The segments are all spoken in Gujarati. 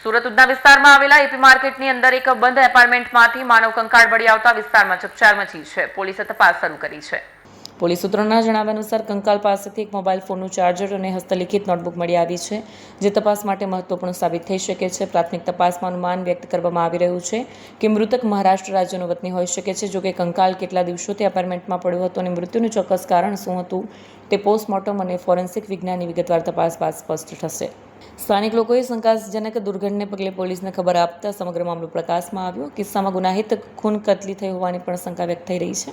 સુરત ઉધના વિસ્તારમાં આવેલા એપી માર્કેટની અંદર એક બંધ એપાર્ટમેન્ટમાંથી માનવ કંકાળ મળી આવતા વિસ્તારમાં ચકચાર મચી છે. પોલીસે તપાસ શરૂ કરી છે. પોલીસ સૂત્રોના જણાવ્યા અનુસાર કંકાલ પાસેથી એક મોબાઈલ ફોનનું ચાર્જર અને હસ્તલિખિત નોટબુક મળી આવી છે, જે તપાસ માટે મહત્વપૂર્ણ સાબિત થઈ શકે છે. પ્રાથમિક તપાસમાં અનુમાન વ્યક્ત કરવામાં આવી રહ્યું છે કે મૃતક મહારાષ્ટ્ર રાજ્યનો વતની હોઈ શકે છે. જોકે કંકાલ કેટલા દિવસોથી એપાર્ટમેન્ટમાં પડ્યો હતો અને મૃત્યુનું ચોક્કસ કારણ શું હતું તે પોસ્ટમોર્ટમ અને ફોરેન્સિક વિજ્ઞાનની વિગતવાર તપાસ બાદ સ્પષ્ટ થશે. સ્થાનિક લોકોએ શંકાજનક દુર્ઘટનાને પગલે પોલીસને ખબર આપતા સમગ્ર મામલો પ્રકાશમાં આવ્યો. કિસ્સામાં ગુનાહિત ખૂન કતલી થઈ હોવાની પણ શંકા વ્યક્ત થઈ રહી છે.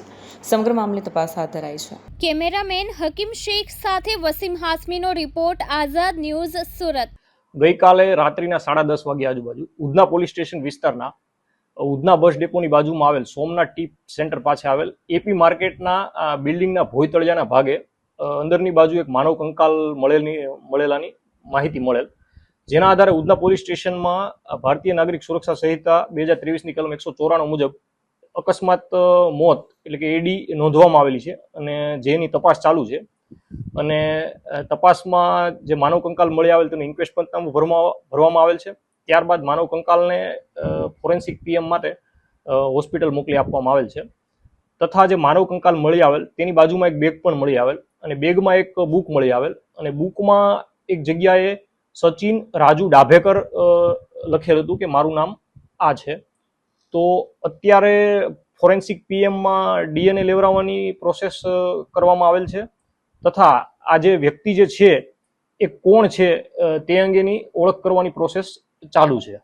સમગ્ર મામલે તપાસ હાથ ધરાઈ છે. કેમેરામેન હકીમ શેખ સાથે વસીમ હાસમીનો રિપોર્ટ, આઝાદ ન્યૂઝ, સુરત. ગઈકાલે રાત્રિના 10:30 વાગે આજુબાજુ ઉધના પોલીસ સ્ટેશન વિસ્તારના ઉધના બસ ડેપોની બાજુમાં આવેલ સોમનાથ ટી સેન્ટર પાસે આવેલ એપી માર્કેટના બિલ્ડિંગના ભોયતળિયાના ભાગે અંદરની બાજુ એક માનવ કંકાલ મળેલાની માહિતી મળેલ, જેના આધારે ઉધના પોલીસ સ્ટેશનમાં ભારતીય નાગરિક સુરક્ષા સંહિતા 2023ની કલમ 194 મુજબ અકસ્માત મોત એટલે કે એડી નોંધવામાં આવેલી છે અને જેની તપાસ ચાલુ છે. અને તપાસમાં જે માનવ કંકાલ મળી આવેલ તેનું ઇન્ક્વેસ્ટ પંચનામું ભરવામાં આવેલ છે. ત્યારબાદ માનવ કંકાલને ફોરેન્સિક પીએમ માટે હોસ્પિટલ મોકલી આપવામાં આવેલ છે. તથા જે માનવ કંકાલ મળી આવેલ તેની બાજુમાં એક બેગ પણ મળી આવેલ અને બેગમાં એક બુક મળી આવેલ અને બુકમાં એક જગ્યાએ સચિન રાજુ ડાભેકર લખેલું હતું કે મારું નામ આ છે. તો અત્યારે ફોરેન્સિક પીએમમાં ડીએનએ લેવડાવવાની પ્રોસેસ કરવામાં આવેલ છે તથા આ જે વ્યક્તિ જે છે એ કોણ છે તે અંગેની ઓળખ કરવાની પ્રોસેસ ચાલુ છે.